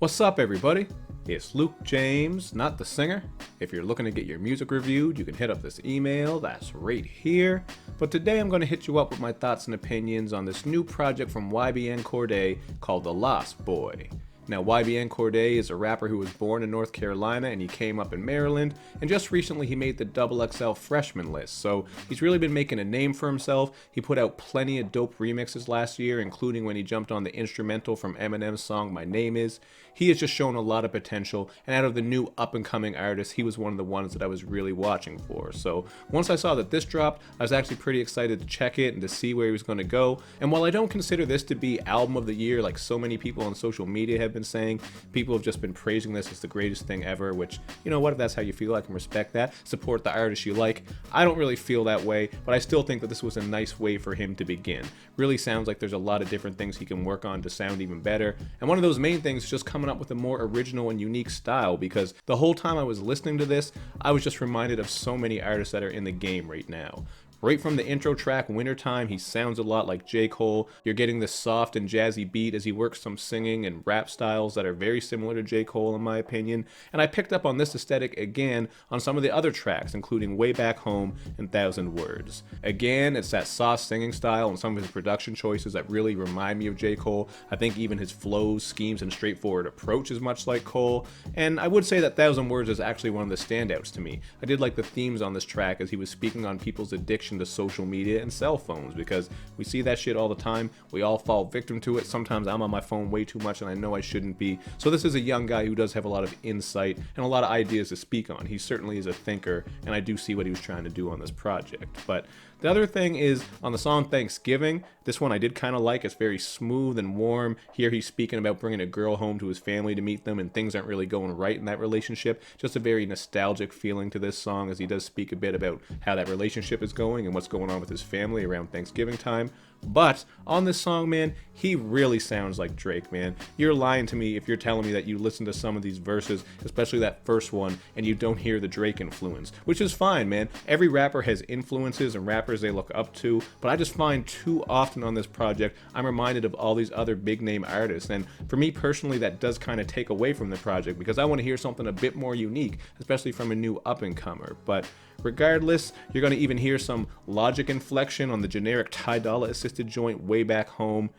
What's up, everybody? It's Luke James, not the singer. If you're looking to get your music reviewed, you can hit up this email that's right here. But today I'm going to hit you up with my thoughts and opinions on this new project from YBN Cordae called The Lost Boy. Now, YBN Cordae is a rapper who was born in North Carolina and he came up in Maryland, and just recently he made the XXL freshman list, so he's really been making a name for himself. He put out plenty of dope remixes last year, including when he jumped on the instrumental from Eminem's song My Name Is. He has just shown a lot of potential, and out of the new up-and-coming artists, he was one of the ones that I was really watching for. So once I saw that this dropped, I was actually pretty excited to check it and to see where he was going to go. And while I don't consider this to be album of the year like so many people on social media have been saying, people have just been praising this as the greatest thing ever, which, you know what, if that's how you feel, I can respect that. Support the artist you like. I don't really feel that way, but I still think that this was a nice way for him to begin. Really sounds like there's a lot of different things he can work on to sound even better, and one of those main things is just coming up with a more original and unique style, because the whole time I was listening to this, I was just reminded of so many artists that are in the game right now. Right from the intro track, Wintertime, he sounds a lot like J. Cole. You're getting this soft and jazzy beat as he works some singing and rap styles that are very similar to J. Cole in my opinion. And I picked up on this aesthetic again on some of the other tracks, including Way Back Home and 1,000 Words. Again, it's that soft singing style and some of his production choices that really remind me of J. Cole. I think even his flows, schemes, and straightforward approach is much like Cole. And I would say that 1,000 Words is actually one of the standouts to me. I did like the themes on this track as he was speaking on people's addiction to social media and cell phones, because we see that shit all the time. We all fall victim to it. Sometimes I'm on my phone way too much and I know I shouldn't be. So this is a young guy who does have a lot of insight and a lot of ideas to speak on. He certainly is a thinker, and I do see what he was trying to do on this project. But the other thing is on the song Thanksgiving, this one I did kind of like. It's very smooth and warm. Here he's speaking about bringing a girl home to his family to meet them, and things aren't really going right in that relationship. Just a very nostalgic feeling to this song, as he does speak a bit about how that relationship is going and what's going on with his family around Thanksgiving time. But on this song, man, he really sounds like Drake, man. You're lying to me if you're telling me that you listen to some of these verses, especially that first one, and you don't hear the Drake influence, which is fine, man. Every rapper has influences and rappers they look up to, but I just find too often on this project, I'm reminded of all these other big name artists, and for me personally, that does kind of take away from the project, because I want to hear something a bit more unique, especially from a new up-and-comer. But regardless, you're going to even hear some Logic inflection on the generic Ty Dolla assisted joint Way Back Home.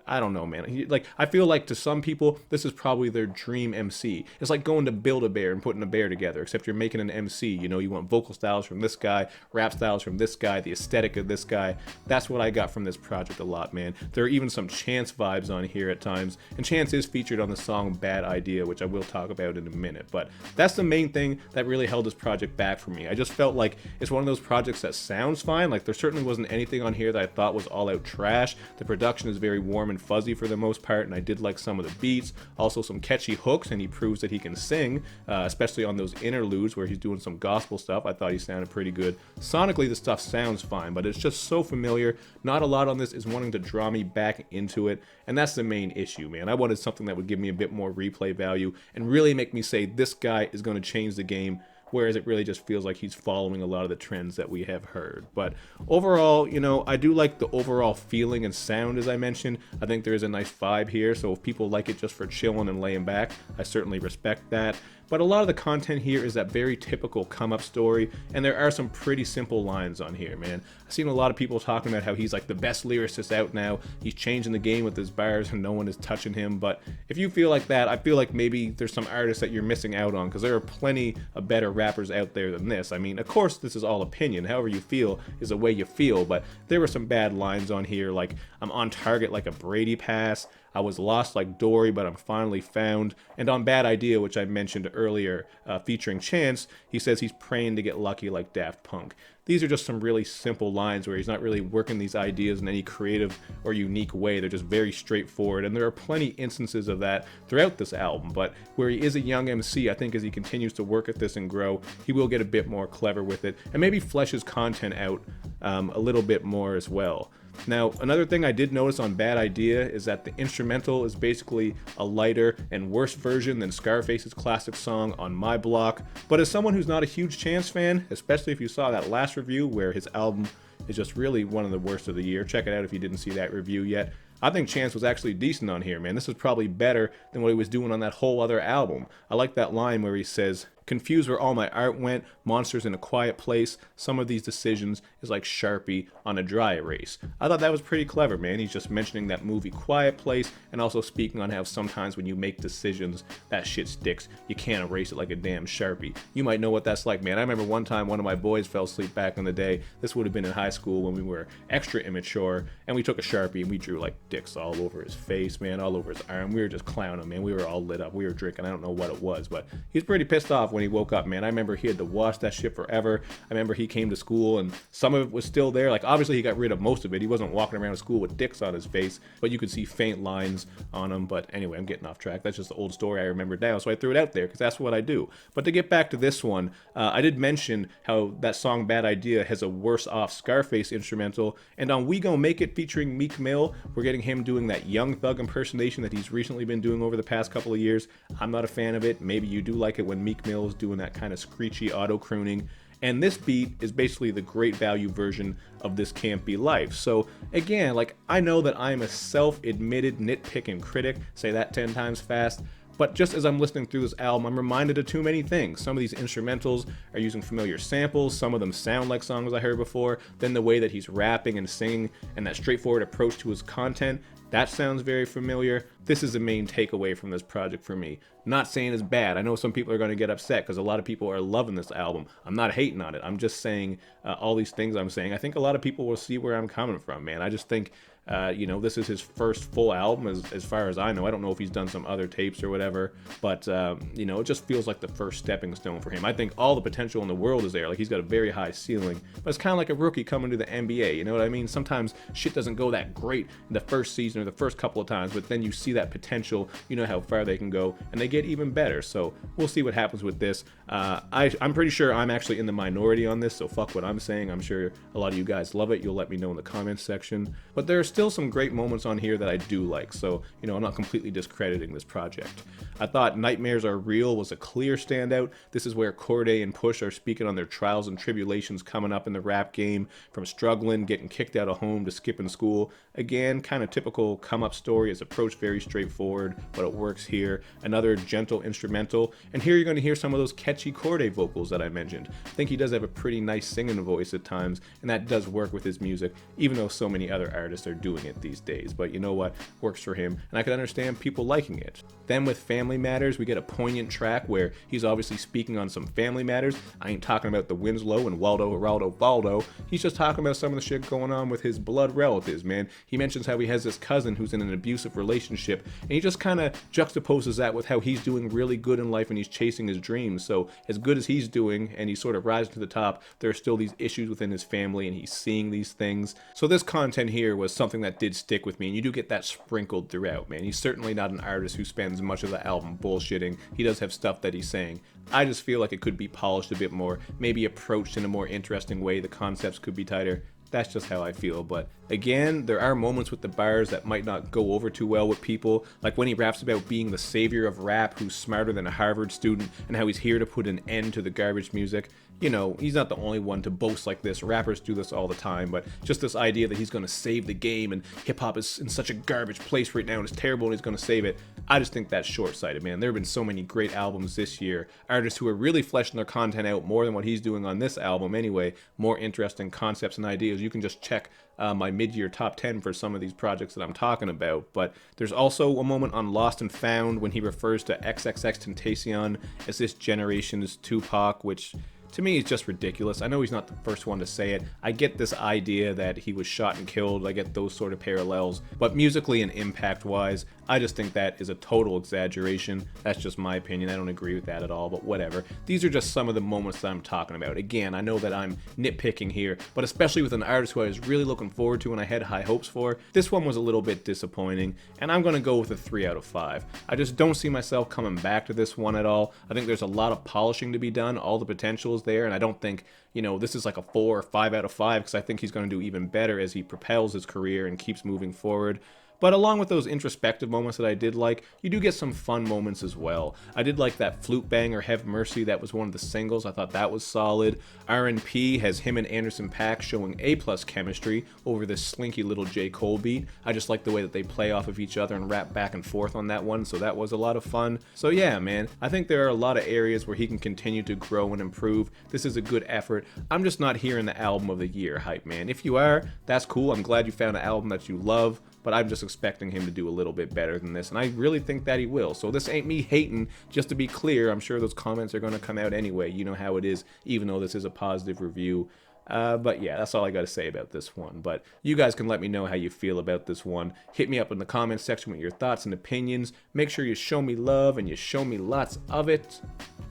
I don't know, man. I feel like to some people, this is probably their dream MC. It's like going to Build-A-Bear and putting a bear together, except you're making an MC. You know, you want vocal styles from this guy, rap styles from this guy, the aesthetic of this guy. That's what I got from this project a lot, man. There are even some Chance vibes on here at times, and Chance is featured on the song Bad Idea, which I will talk about in a minute. But that's the main thing that really held this project back for me. I just felt like it's one of those projects that sounds fine. Like, there certainly wasn't anything on here that I thought was all out trash. The production is very warm and fuzzy for the most part, and I did like some of the beats, also some catchy hooks, and he proves that he can sing, especially on those interludes where he's doing some gospel stuff. I thought he sounded pretty good. Sonically, the stuff sounds fine, but it's just so familiar. Not a lot on this is wanting to draw me back into it, and that's the main issue, man. I wanted something that would give me a bit more replay value and really make me say this guy is going to change the game, whereas it really just feels like he's following a lot of the trends that we have heard. But overall, you know, I do like the overall feeling and sound, as I mentioned. I think there is a nice vibe here, so if people like it just for chilling and laying back, I certainly respect that. But a lot of the content here is that very typical come-up story, and there are some pretty simple lines on here, man. I've seen a lot of people talking about how he's like the best lyricist out now, he's changing the game with his bars and no one is touching him. But if you feel like that, I feel like maybe there's some artists that you're missing out on, because there are plenty of better rappers out there than this. I mean, of course, this is all opinion. However you feel is the way you feel, but there were some bad lines on here, like, I'm on target like a Brady pass, I was lost like Dory, but I'm finally found. And on Bad Idea, which I mentioned earlier, featuring Chance, he says he's praying to get lucky like Daft Punk. These are just some really simple lines where he's not really working these ideas in any creative or unique way. They're just very straightforward, and there are plenty instances of that throughout this album. But where he is a young MC, I think as he continues to work at this and grow, he will get a bit more clever with it and maybe flesh his content out a little bit more as well. Now, another thing I did notice on Bad Idea is that the instrumental is basically a lighter and worse version than Scarface's classic song On My Block. But as someone who's not a huge Chance fan, especially if you saw that last review where his album is just really one of the worst of the year, check it out if you didn't see that review yet, I think Chance was actually decent on here, man. This was probably better than what he was doing on that whole other album. I like that line where he says, "Confused where all my art went, monsters in a quiet place, some of these decisions is like Sharpie on a dry erase." I thought that was pretty clever, man. He's just mentioning that movie Quiet Place and also speaking on how sometimes when you make decisions, that shit sticks. You can't erase it like a damn Sharpie. You might know what that's like, man. I remember one time one of my boys fell asleep back in the day. This would have been in high school when we were extra immature, and we took a Sharpie and we drew like dicks all over his face, man, all over his arm. We were just clowning, man. We were all lit up. We were drinking. I don't know what it was, but he's pretty pissed off when he woke up, man. I remember he had to wash that shit forever. I remember he came to school and some of it was still there. Like, obviously he got rid of most of it. He wasn't walking around school with dicks on his face, but you could see faint lines on him. But anyway, I'm getting off track. That's just the old story I remember now, so I threw it out there because that's what I do. But to get back to this one, I did mention how that song Bad Idea has a worse off Scarface instrumental, and on We Gon' Make It featuring Meek Mill, we're getting him doing that Young Thug impersonation that he's recently been doing over the past couple of years. I'm not a fan of it. Maybe you do like it when Meek Mill is doing that kind of screechy auto crooning. And this beat is basically the great value version of This Can't Be Life. So again, like, I know that I'm a self-admitted nitpicking critic, say that 10 times fast, but just as I'm listening through this album, I'm reminded of too many things. Some of these instrumentals are using familiar samples, some of them sound like songs I heard before, then the way that he's rapping and singing and that straightforward approach to his content, that sounds very familiar. This is the main takeaway from this project for me. Not saying it's bad. I know some people are going to get upset because a lot of people are loving this album. I'm not hating on it. I'm just saying all these things I'm saying. I think a lot of people will see where I'm coming from, man. I just think, this is his first full album as far as I know. I don't know if he's done some other tapes or whatever, but, it just feels like the first stepping stone for him. I think all the potential in the world is there. Like, he's got a very high ceiling, but it's kind of like a rookie coming to the NBA. You know what I mean? Sometimes shit doesn't go that great in the first season or the first couple of times, but then you see that potential, you know how far they can go, and they get even better. So we'll see what happens with this. I'm pretty sure I'm actually in the minority on this, so fuck what I'm saying. I'm sure a lot of you guys love it. You'll let me know in the comments section. But there are still some great moments on here that I do like, so, I'm not completely discrediting this project. I thought Nightmares Are Real was a clear standout. This is where Cordae and Push are speaking on their trials and tribulations coming up in the rap game, from struggling, getting kicked out of home, to skipping school. Again, kind of typical come-up story. His approach very straightforward, but it works here. Another gentle instrumental, and here you're going to hear some of those catchy Cordae vocals that I mentioned. I think he does have a pretty nice singing voice at times, and that does work with his music, even though so many other artists are doing it these days. But you know what? Works for him, and I can understand people liking it. Then with Family Matters, we get a poignant track where he's obviously speaking on some family matters. I ain't talking about the Winslow and Waldo, Geraldo, Baldo. He's just talking about some of the shit going on with his blood relatives, man. He mentions how he has this cousin who's in an abusive relationship, and he just kind of juxtaposes that with how he's doing really good in life and he's chasing his dreams. So as good as he's doing and he's sort of rising to the top, there are still these issues within his family and he's seeing these things. So this content here was something that did stick with me, and you do get that sprinkled throughout, man. He's certainly not an artist who spends much of the album bullshitting. He does have stuff that he's saying. I just feel like it could be polished a bit more, maybe approached in a more interesting way. The concepts could be tighter. That's just how I feel. But again, there are moments with the bars that might not go over too well with people, like when he raps about being the savior of rap who's smarter than a Harvard student and how he's here to put an end to the garbage music. He's not the only one to boast like this. Rappers do this all the time, but just this idea that he's going to save the game and hip-hop is in such a garbage place right now and it's terrible and he's going to save it, I just think that's short-sighted, man. There have been so many great albums this year, artists who are really fleshing their content out more than what he's doing on this album anyway, more interesting concepts and ideas. You can just check my mid-year top 10 for some of these projects that I'm talking about. But there's also a moment on Lost and Found when he refers to XXXTentacion as this generation's Tupac, which to me is just ridiculous. I know he's not the first one to say it. I get this idea that he was shot and killed. I get those sort of parallels. But musically and impact-wise, I just think that is a total exaggeration. That's just my opinion. I don't agree with that at all, but whatever. These are just some of the moments that I'm talking about. Again, I know that I'm nitpicking here, but especially with an artist who I was really looking forward to and I had high hopes for, this one was a little bit disappointing, and I'm going to go with a 3 out of 5. I just don't see myself coming back to this one at all. I think there's a lot of polishing to be done. All the potential is there, and I don't think, this is like a 4 or 5 out of 5, because I think he's going to do even better as he propels his career and keeps moving forward. But along with those introspective moments that I did like, you do get some fun moments as well. I did like that flute banger, Have Mercy, that was one of the singles. I thought that was solid. R&P has him and Anderson .Paak showing A+ chemistry over this slinky little J. Cole beat. I just like the way that they play off of each other and rap back and forth on that one, so that was a lot of fun. So yeah, man, I think there are a lot of areas where he can continue to grow and improve. This is a good effort. I'm just not hearing the album of the year hype, man. If you are, that's cool. I'm glad you found an album that you love, but I'm just expecting him to do a little bit better than this, and I really think that he will. So this ain't me hating, just to be clear. I'm sure those comments are going to come out anyway. You know how it is, even though this is a positive review. But yeah, that's all I got to say about this one. But you guys can let me know how you feel about this one. Hit me up in the comments section with your thoughts and opinions. Make sure you show me love and you show me lots of it.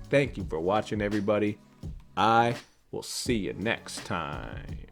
Thank you for watching, everybody. I will see you next time.